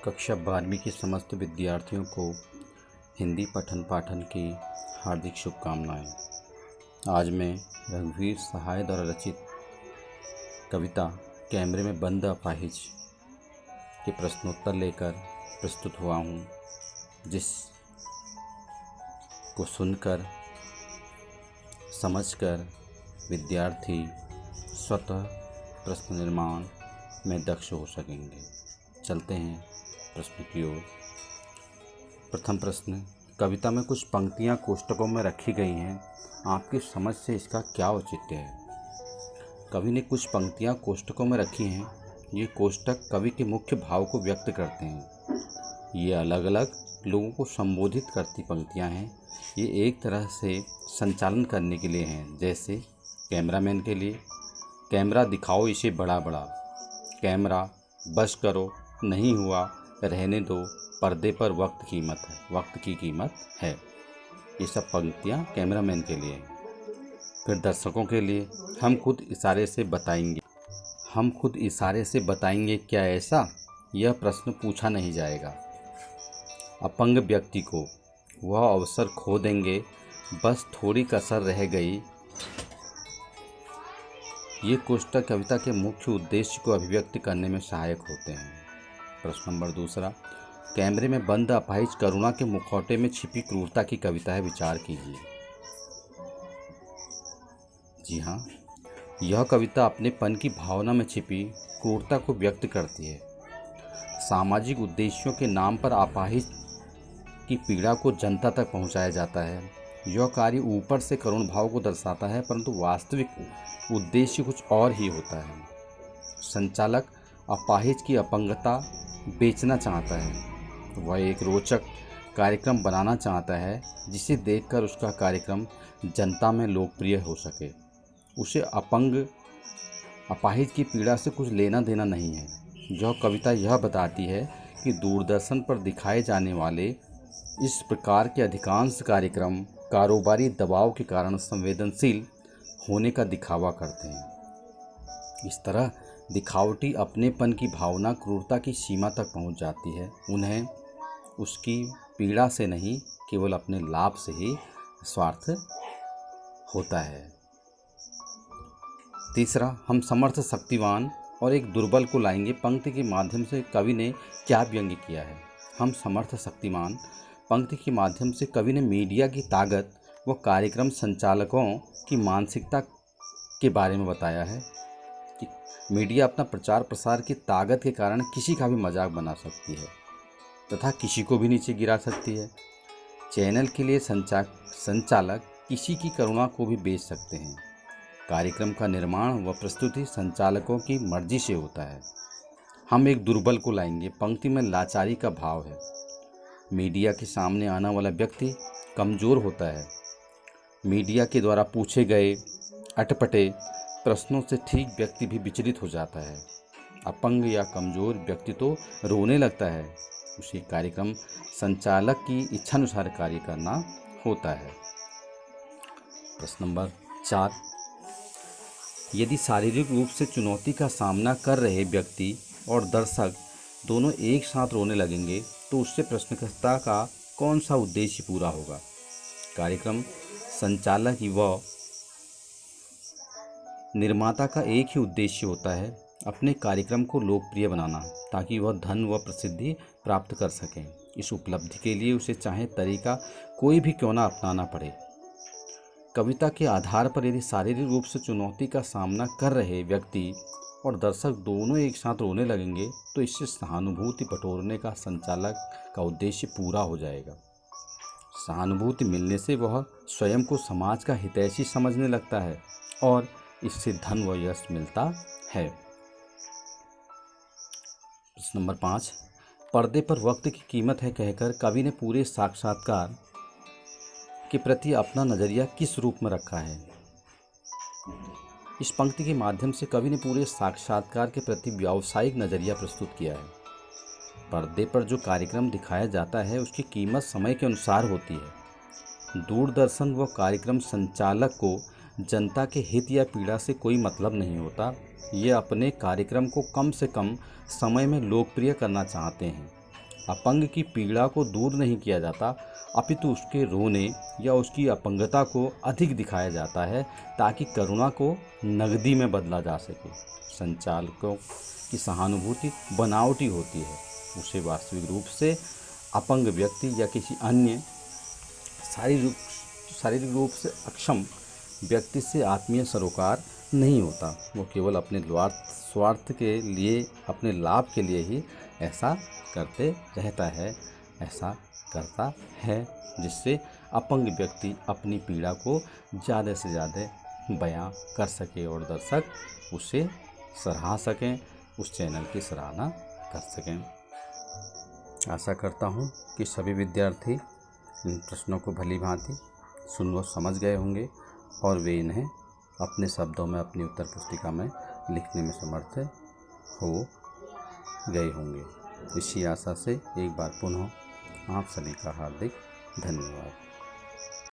कक्षा 12वीं के समस्त विद्यार्थियों को हिंदी पठन पाठन की हार्दिक शुभकामनाएं। आज मैं रघुवीर सहाय द्वारा रचित कविता कैमरे में बंद अपाहिज के प्रश्नोत्तर लेकर प्रस्तुत हुआ हूँ, जिस को सुनकर समझकर विद्यार्थी स्वतः प्रश्न निर्माण में दक्ष हो सकेंगे। चलते हैं प्रश्न की ओर। प्रथम प्रश्न, कविता में कुछ पंक्तियां कोष्टकों में रखी गई हैं, आपकी समझ से इसका क्या औचित्य है? कवि ने कुछ पंक्तियां कोष्टकों में रखी हैं। ये कोष्टक कवि के मुख्य भाव को व्यक्त करते हैं। ये अलग अलग लोगों को संबोधित करती पंक्तियां हैं। ये एक तरह से संचालन करने के लिए हैं, जैसे कैमरामैन के लिए, कैमरा दिखाओ इसे बड़ा बड़ा, कैमरा बस करो, नहीं हुआ रहने दो, पर्दे पर वक्त की कीमत है। ये सब पंक्तियाँ कैमरामैन के लिए हैं। फिर दर्शकों के लिए, हम खुद इशारे से बताएंगे क्या ऐसा? यह प्रश्न पूछा नहीं जाएगा। अपंग व्यक्ति को, वह अवसर खो देंगे, बस थोड़ी कसर रह गई। ये कोष्टक कविता के मुख्य उद्देश्य को अभिव्यक्त करने में सहायक होते हैं। प्रश्न नंबर दूसरा, कैमरे में बंद अपाहिज करुणा के मुखौटे में छिपी क्रूरता की कविता है, विचार कीजिए। जी हाँ, यह कविता अपनेपन की भावना में छिपी क्रूरता को व्यक्त करती है। सामाजिक उद्देश्यों के नाम पर अपाहिज की पीड़ा को जनता तक पहुंचाया जाता है। यह कार्य ऊपर से करुण भाव को दर्शाता है, परंतु वास्तविक उद्देश्य कुछ और ही होता है। संचालक अपाहिज की अपंगता बेचना चाहता है। वह एक रोचक कार्यक्रम बनाना चाहता है, जिसे देखकर उसका कार्यक्रम जनता में लोकप्रिय हो सके। उसे अपाहिज की पीड़ा से कुछ लेना देना नहीं है। यह कविता यह बताती है कि दूरदर्शन पर दिखाए जाने वाले इस प्रकार के अधिकांश कार्यक्रम कारोबारी दबाव के कारण संवेदनशील होने का दिखावा करते हैं। इस तरह दिखावटी अपनेपन की भावना क्रूरता की सीमा तक पहुंच जाती है। उन्हें उसकी पीड़ा से नहीं, केवल अपने लाभ से ही स्वार्थ होता है। तीसरा, हम समर्थ शक्तिवान और एक दुर्बल को लाएंगे पंक्ति के माध्यम से कवि ने क्या व्यंग्य किया है? हम समर्थ शक्तिमान पंक्ति के माध्यम से कवि ने मीडिया की ताकत व कार्यक्रम संचालकों की मानसिकता के बारे में बताया है कि मीडिया अपना प्रचार प्रसार की ताकत के कारण किसी का भी मजाक बना सकती है तथा किसी को भी नीचे गिरा सकती है। चैनल के लिए संचालक किसी की करुणा को भी बेच सकते हैं। कार्यक्रम का निर्माण व प्रस्तुति संचालकों की मर्जी से होता है। हम एक दुर्बल को लाएंगे पंक्ति में लाचारी का भाव है। मीडिया के सामने आने वाला व्यक्ति कमज़ोर होता है। मीडिया के द्वारा पूछे गए अटपटे प्रश्नों से ठीक व्यक्ति भी विचलित हो जाता है। अपंग या कमज़ोर व्यक्ति तो रोने लगता है। उसे कार्यक्रम संचालक की इच्छानुसार कार्य करना होता है। प्रश्न नंबर 4, यदि शारीरिक रूप से चुनौती का सामना कर रहे व्यक्ति और दर्शक दोनों एक साथ रोने लगेंगे, तो उससे प्रश्नकर्ता का कौन सा उद्देश्य पूरा होगा? कार्यक्रम संचालक व निर्माता का एक ही उद्देश्य होता है, अपने कार्यक्रम को लोकप्रिय बनाना, ताकि वह धन व प्रसिद्धि प्राप्त कर सकें। इस उपलब्धि के लिए उसे चाहे तरीका कोई भी क्यों ना अपनाना पड़े। कविता के आधार पर यदि शारीरिक रूप से चुनौती का सामना कर रहे व्यक्ति और दर्शक दोनों एक साथ रोने लगेंगे, तो इससे सहानुभूति बटोरने का संचालक का उद्देश्य पूरा हो जाएगा। सहानुभूति मिलने से वह स्वयं को समाज का हितैषी समझने लगता है और इससे धन व यश मिलता है। प्रश्न नंबर 5, पर्दे पर वक्त की कीमत है कहकर कवि ने पूरे साक्षात्कार के प्रति अपना नज़रिया किस रूप में रखा है? इस पंक्ति के माध्यम से कवि ने पूरे साक्षात्कार के प्रति व्यावसायिक नज़रिया प्रस्तुत किया है। पर्दे पर जो कार्यक्रम दिखाया जाता है उसकी कीमत समय के अनुसार होती है। दूरदर्शन व कार्यक्रम संचालक को जनता के हित या पीड़ा से कोई मतलब नहीं होता। ये अपने कार्यक्रम को कम से कम समय में लोकप्रिय करना चाहते हैं। अपंग की पीड़ा को दूर नहीं किया जाता, अपितु उसके रोने या उसकी अपंगता को अधिक दिखाया जाता है ताकि करुणा को नगदी में बदला जा सके। संचालकों की सहानुभूति बनावटी होती है, उसे वास्तविक रूप से अपंग व्यक्ति या किसी अन्य शारीरिक रूप से अक्षम व्यक्ति से आत्मीय सरोकार नहीं होता। वो केवल अपने स्वार्थ के लिए, अपने लाभ के लिए ही ऐसा करते रहता है, जिससे अपंग व्यक्ति अपनी पीड़ा को ज़्यादा से ज़्यादा बयां कर सके और दर्शक उसे सराह सकें, उस चैनल की सराहना कर सकें। आशा करता हूँ कि सभी विद्यार्थी इन प्रश्नों को भली भांति सुन व समझ गए होंगे और वे इन्हें अपने शब्दों में अपनी उत्तर पुस्तिका में लिखने में समर्थ हो गए होंगे। इसी आशा से एक बार पुनः आप सभी का हार्दिक धन्यवाद।